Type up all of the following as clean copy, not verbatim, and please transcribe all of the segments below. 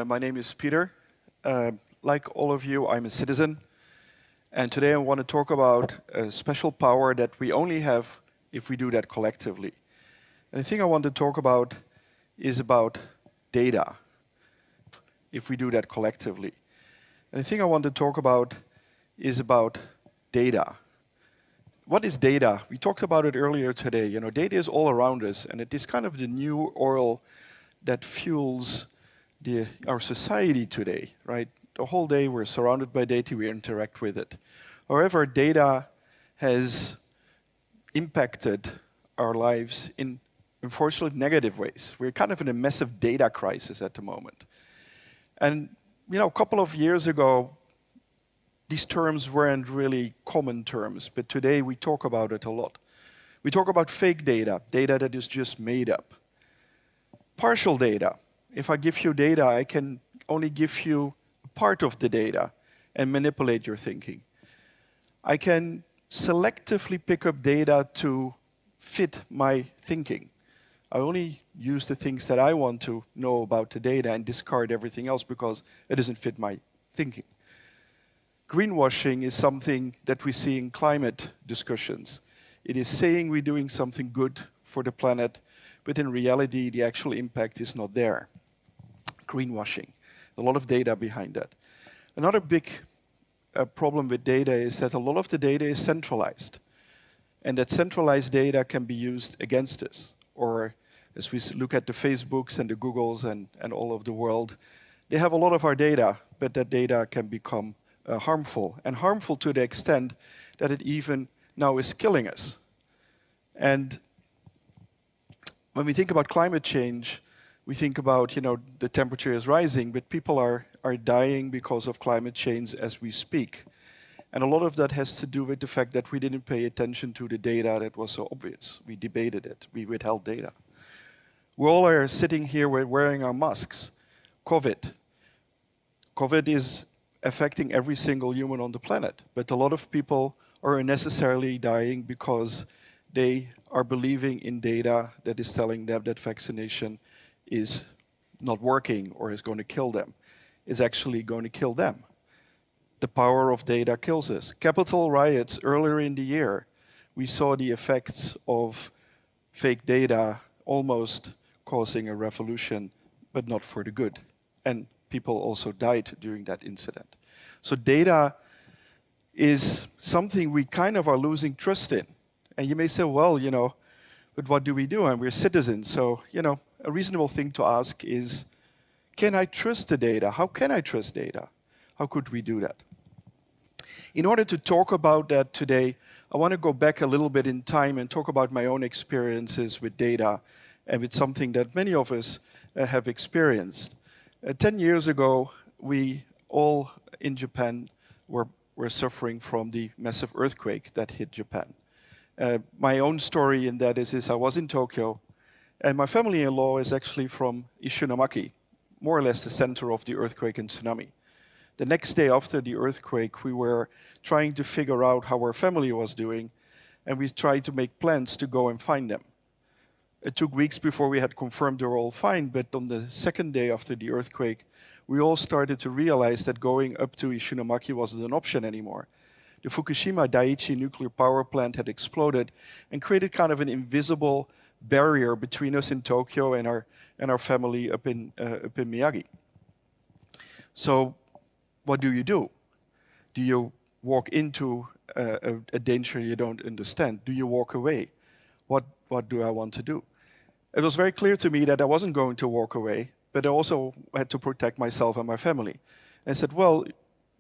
My name is Pieter. Like all of you, I'm a citizen. And today I want to talk about a special power that we only have if we do that collectively. And the thing I want to talk about is about data, if we do that collectively. And the thing I want to talk about is about data. What is data? We talked about it earlier today. You know, data is all around us, and it is kind of the new oil that fuels our society today, right? The whole day we're surrounded by data, we interact with it. However, data has impacted our lives in unfortunately negative ways. We're kind of in a massive data crisis at the moment. And you know, a couple of years ago, these terms weren't really common terms, but today we talk about it a lot. We talk about fake data, data that is just made up. Partial data. If I give you data, I can only give you a part of the data and manipulate your thinking. I can selectively pick up data to fit my thinking. I only use the things that I want to know about the data and discard everything else because it doesn't fit my thinking. Greenwashing is something that we see in climate discussions. It is saying we're doing something good for the planet, but in reality, the actual impact is not there. Greenwashing, a lot of data behind that. Another big problem with data is that a lot of the data is centralized. And that centralized data can be used against us. Or as we look at the Facebooks and the Googles and all of the world, they have a lot of our data, but that data can become harmful. And harmful to the extent that it even now is killing us. And when we think about climate change, we think about, you know, the temperature is rising, but people are dying because of climate change as we speak. And a lot of that has to do with the fact that we didn't pay attention to the data that was so obvious. We debated it. We withheld data. We all are sitting here wearing our masks. COVID. COVID is affecting every single human on the planet, but a lot of people are unnecessarily dying because they are believing in data that is telling them that vaccination is not working or is going to kill them. Is actually going to kill them. The power of data kills us. Capitol riots earlier in the year, we saw the effects of fake data almost causing a revolution, but not for the good. And people also died during that incident. So data is something we kind of are losing trust in. And you may say, well, you know, but what do we do? And we're citizens. So, you know, a reasonable thing to ask is, can I trust the data? How can I trust data? How could we do that? In order to talk about that today, I want to go back a little bit in time and talk about my own experiences with data and with something that many of us have experienced. 10 years ago, we all in Japan were suffering from the massive earthquake that hit Japan. My own story in that is I was in Tokyo, and my family-in-law is actually from Ishinomaki, more or less the center of the earthquake and tsunami. The next day after the earthquake, we were trying to figure out how our family was doing, and we tried to make plans to go and find them. It took weeks before we had confirmed they were all fine, but on the second day after the earthquake, we all started to realize that going up to Ishinomaki wasn't an option anymore. The Fukushima Daiichi nuclear power plant had exploded and created kind of an invisible barrier between us in Tokyo and our family up in Miyagi. So what do? Do you walk into a danger you don't understand? Do you walk away? What do I want to do? It was very clear to me that I wasn't going to walk away, but I also had to protect myself and my family. And I said, well,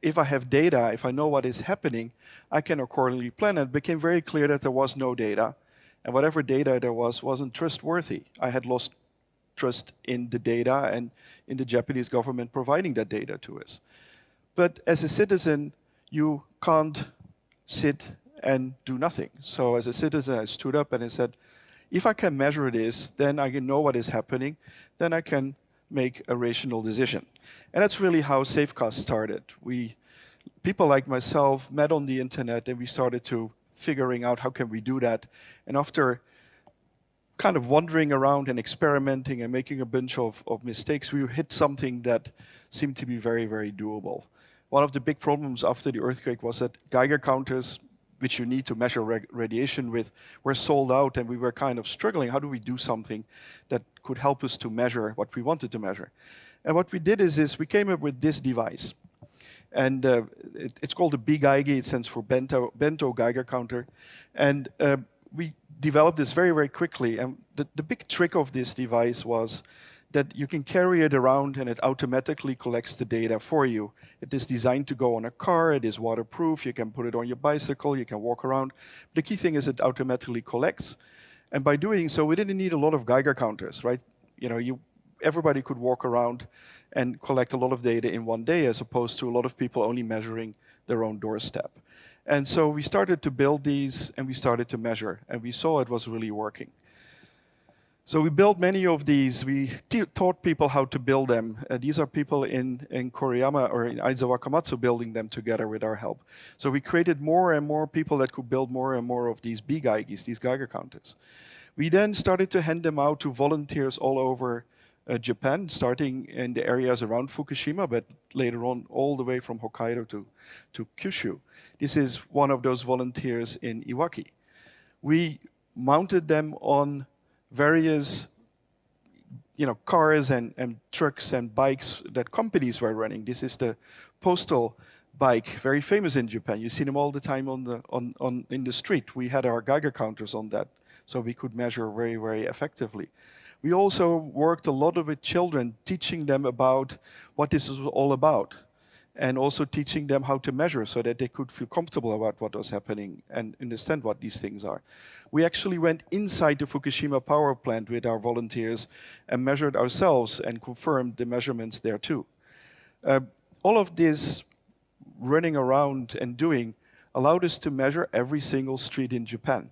if I have data, if I know what is happening, I can accordingly plan. It became very clear that there was no data. And whatever data there was wasn't trustworthy. I had lost trust in the data and in the Japanese government providing that data to us. But as a citizen, you can't sit and do nothing. So as a citizen, I stood up and I said, if I can measure this, then I can know what is happening, then I can make a rational decision. And that's really how Safecast started. People like myself met on the internet and we started to figuring out how can we do that. And after kind of wandering around and experimenting and making a bunch of mistakes, we hit something that seemed to be very, very doable. One of the big problems after the earthquake was that Geiger counters, which you need to measure radiation with, were sold out, and we were kind of struggling. How do we do something that could help us to measure what we wanted to measure? And what we did is we came up with this device. And it's called a BGeiger. It stands for Bento Geiger counter. And we developed this very, very quickly. And the big trick of this device was that you can carry it around and it automatically collects the data for you. It is designed to go on a car. It is waterproof. You can put it on your bicycle. You can walk around. The key thing is it automatically collects. And by doing so, we didn't need a lot of Geiger counters, right? You know, everybody could walk around and collect a lot of data in one day, as opposed to a lot of people only measuring their own doorstep. And so we started to build these, and we started to measure, and we saw it was really working. So we built many of these. We taught people how to build them. These are people in Koriyama or in Aizawa Komatsu building them together with our help. So we created more and more people that could build more and more of these BGeigers, these Geiger counters. We then started to hand them out to volunteers all over Japan, starting in the areas around Fukushima, but later on all the way from Hokkaido to Kyushu. This is one of those volunteers in Iwaki. We mounted them on various cars and trucks and bikes that companies were running. This is the postal bike, very famous in Japan. You see them all the time in the street. We had our Geiger counters on that, so we could measure very, very effectively. We also worked a lot with children, teaching them about what this is all about, and also teaching them how to measure so that they could feel comfortable about what was happening and understand what these things are. We actually went inside the Fukushima power plant with our volunteers and measured ourselves and confirmed the measurements there too. All of this running around and doing allowed us to measure every single street in Japan.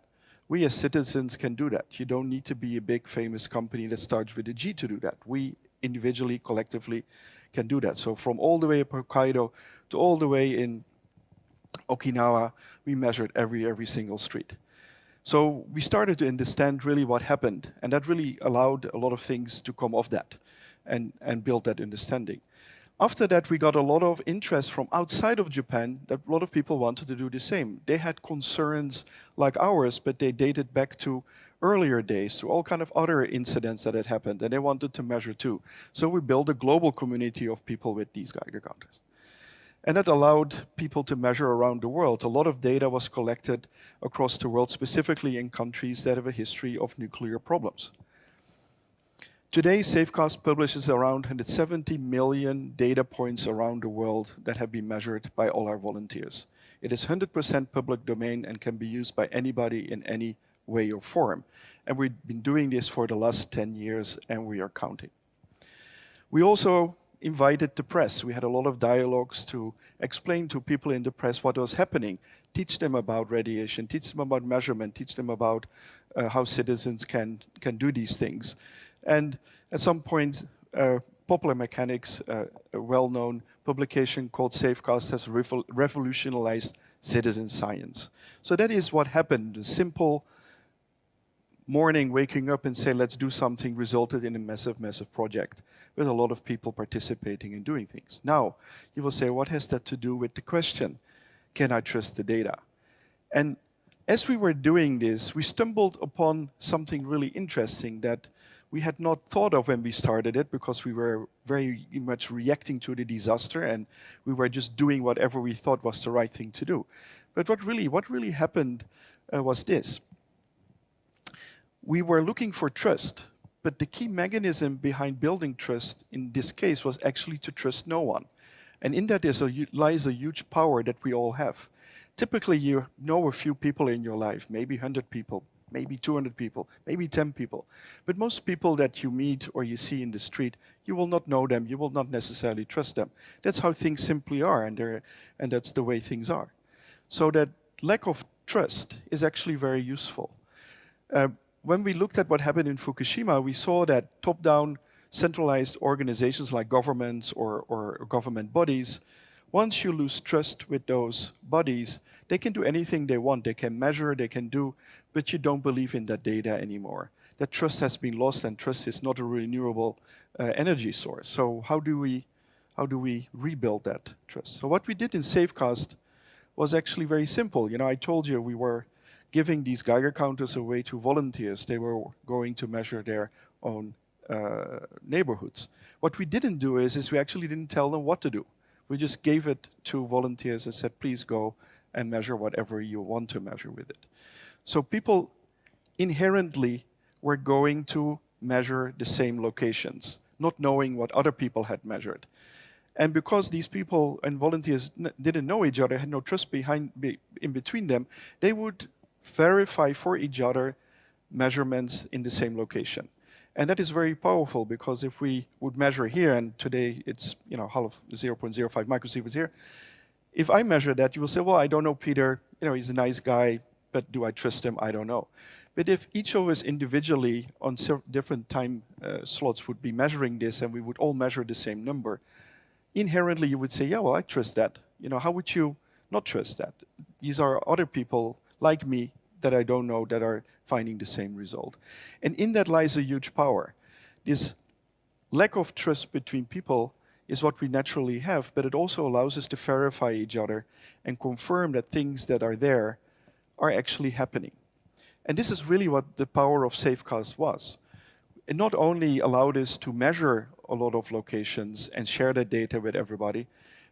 We as citizens can do that. You don't need to be a big famous company that starts with a G to do that. We individually, collectively can do that. So from all the way up Hokkaido to all the way in Okinawa, we measured every single street. So we started to understand really what happened, and that really allowed a lot of things to come off that and build that understanding. After that, we got a lot of interest from outside of Japan that a lot of people wanted to do the same. They had concerns like ours, but they dated back to earlier days, to all kind of other incidents that had happened, and they wanted to measure too. So we built a global community of people with these Geiger counters. And that allowed people to measure around the world. A lot of data was collected across the world, specifically in countries that have a history of nuclear problems. Today, Safecast publishes around 170 million data points around the world that have been measured by all our volunteers. It is 100% public domain and can be used by anybody in any way or form. And we've been doing this for the last 10 years, and we are counting. We also invited the press. We had a lot of dialogues to explain to people in the press what was happening, teach them about radiation, teach them about measurement, teach them about how citizens can do these things. And at some point, Popular Mechanics, a well-known publication called Safecast, has revolutionized citizen science. So that is what happened. A simple morning waking up and say, let's do something, resulted in a massive, massive project with a lot of people participating and doing things. Now, you will say, what has that to do with the question, can I trust the data? And as we were doing this, we stumbled upon something really interesting that we had not thought of when we started it, because we were very much reacting to the disaster and we were just doing whatever we thought was the right thing to do. But what really happened was this. We were looking for trust, but the key mechanism behind building trust in this case was actually to trust no one. And in that lies a huge power that we all have. Typically, you know a few people in your life, maybe 100 people, maybe 200 people, maybe 10 people. But most people that you meet or you see in the street, you will not know them, you will not necessarily trust them. That's how things simply are, and that's the way things are. So that lack of trust is actually very useful. When we looked at what happened in Fukushima, we saw that top-down centralized organizations like governments or government bodies, once you lose trust with those bodies, they can do anything they want. They can measure, they can do, but you don't believe in that data anymore. that trust has been lost, and trust is not a renewable energy source. So how do we rebuild that trust? So what we did in Safecast was actually very simple. You know, I told you we were giving these Geiger counters away to volunteers. They were going to measure their own neighborhoods. What we didn't do is we actually didn't tell them what to do. We just gave it to volunteers and said, please go and measure whatever you want to measure with it. So people inherently were going to measure the same locations, not knowing what other people had measured. And because these people and volunteers didn't know each other, had no trust in between them, they would verify for each other measurements in the same location. And that is very powerful, because if we would measure here, and today it's 0.05 microsieverts here, if I measure that, you will say, well, I don't know Pieter, he's a nice guy, but do I trust him? I don't know. But if each of us individually on different time slots would be measuring this, and we would all measure the same number, inherently you would say, yeah, well, I trust that. How would you not trust that? These are other people like me that I don't know that are finding the same result. And in that lies a huge power. This lack of trust between people is what we naturally have, but it also allows us to verify each other and confirm that things that are there are actually happening. And this is really what the power of Safecast was. It not only allowed us to measure a lot of locations and share that data with everybody,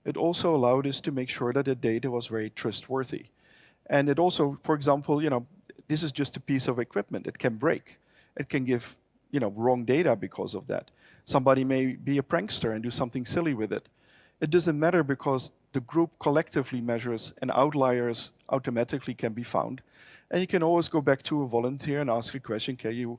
it also allowed us to make sure that the data was very trustworthy. And it also, for example, this is just a piece of equipment. It can break. It can give, wrong data because of that. Somebody may be a prankster and do something silly with it. It doesn't matter, because the group collectively measures, and outliers automatically can be found. And you can always go back to a volunteer and ask a question. Can you,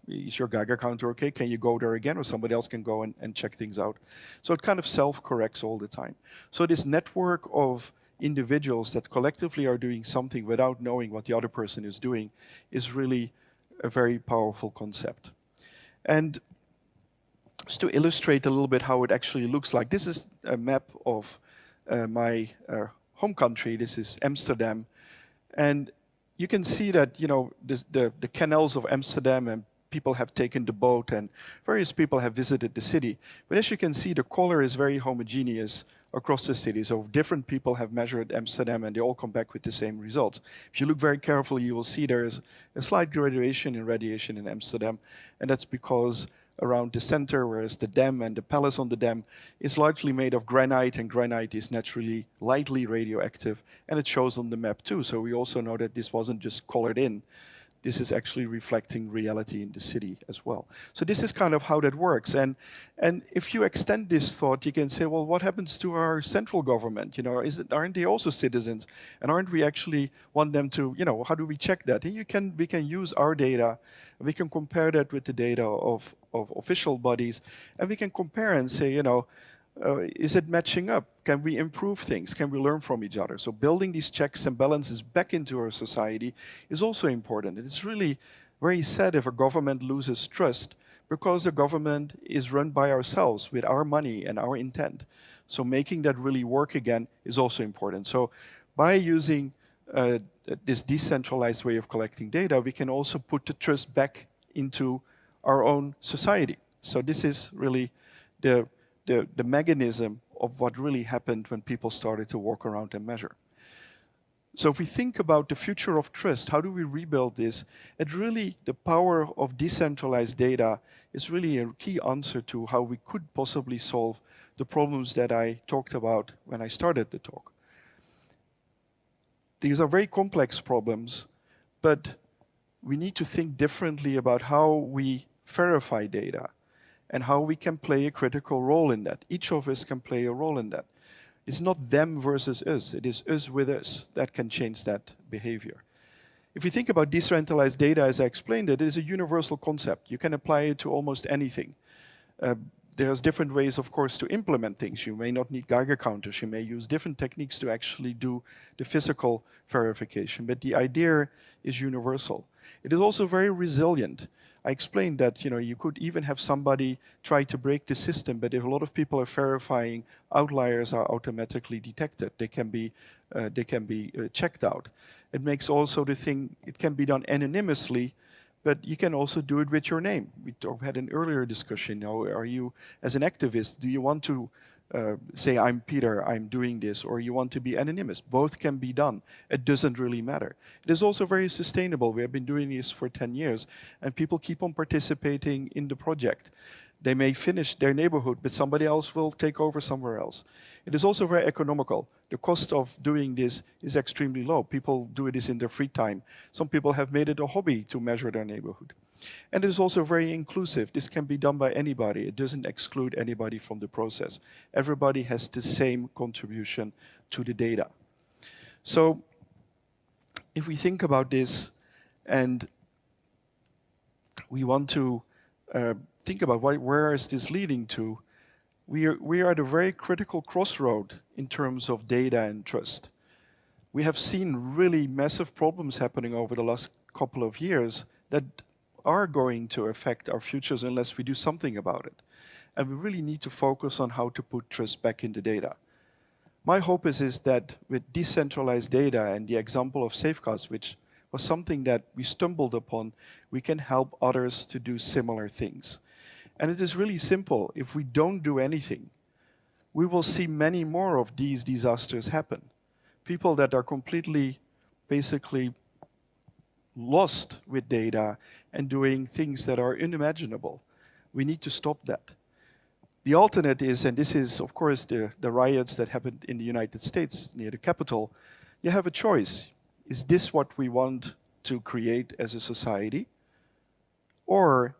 is your Geiger counter okay? Can you go there again? Or somebody else can go and check things out. So it kind of self-corrects all the time. So this network of individuals that collectively are doing something without knowing what the other person is doing is really a very powerful concept. And just to illustrate a little bit how it actually looks like, this is a map of my home country. This is Amsterdam. And you can see that, the canals of Amsterdam, and people have taken the boat, and various people have visited the city. But as you can see, the color is very homogeneous across the city. So different people have measured Amsterdam, and they all come back with the same results. If you look very carefully, you will see there is a slight gradation in radiation in Amsterdam, and that's because around the center, whereas the dam and the palace on the dam is largely made of granite, and granite is naturally lightly radioactive, and it shows on the map too. So we also know that this wasn't just colored in. This is actually reflecting reality in the city as well. So this is kind of how that works. And if you extend this thought, you can say, well, what happens to our central government? Aren't they also citizens? And aren't we actually want them to, how do we check that? And we can use our data, we can compare that with the data of official bodies, and we can compare and say, is it matching up? Can we improve things? Can we learn from each other? So building these checks and balances back into our society is also important. It's really very sad if a government loses trust, because the government is run by ourselves with our money and our intent. So making that really work again is also important. So by using this decentralized way of collecting data, we can also put the trust back into our own society. So this is really the mechanism of what really happened when people started to walk around and measure. So if we think about the future of trust, how do we rebuild this? The power of decentralized data is really a key answer to how we could possibly solve the problems that I talked about when I started the talk. These are very complex problems, but we need to think differently about how we verify data and how we can play a critical role in that. Each of us can play a role in that. It's not them versus us. It is us with us that can change that behavior. If you think about decentralized data, as I explained, it is a universal concept. You can apply it to almost anything. There's different ways, of course, to implement things. You may not need Geiger counters. You may use different techniques to actually do the physical verification. But the idea is universal. It is also very resilient. I explained that you could even have somebody try to break the system, but if a lot of people are verifying, outliers are automatically detected. They can be checked out. It makes also the thing, it can be done anonymously, but you can also do it with your name. We had an earlier discussion. Are you, as an activist, do you want to say, I'm Pieter, I'm doing this, or you want to be anonymous? Both can be done. It doesn't really matter. It is also very sustainable. We have been doing this for 10 years, and people keep on participating in the project. They may finish their neighborhood, but somebody else will take over somewhere else. It is also very economical. The cost of doing this is extremely low. People do this in their free time. Some people have made it a hobby to measure their neighborhood. And it is also very inclusive. This can be done by anybody. It doesn't exclude anybody from the process. Everybody has the same contribution to the data. So if we think about this and we want to think about where is this leading to, we are at a very critical crossroad in terms of data and trust. We have seen really massive problems happening over the last couple of years that are going to affect our futures unless we do something about it. And we really need to focus on how to put trust back in the data. My hope is that with decentralized data and the example of Safecast, which was something that we stumbled upon, we can help others to do similar things. And it is really simple. If we don't do anything, we will see many more of these disasters happen. People that are completely, basically, lost with data and doing things that are unimaginable. We need to stop that. The alternate is, and this is, of course, the riots that happened in the United States near the Capitol. You have a choice. Is this what we want to create as a society? Or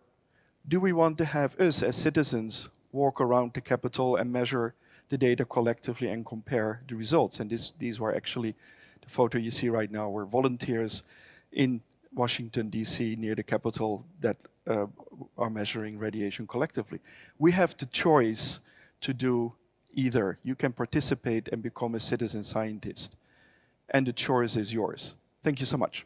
do we want to have us as citizens walk around the Capitol and measure the data collectively and compare the results? And these were actually, the photo you see right now were volunteers in Washington, D.C., near the Capitol that are measuring radiation collectively. We have the choice to do either. You can participate and become a citizen scientist. And the choice is yours. Thank you so much.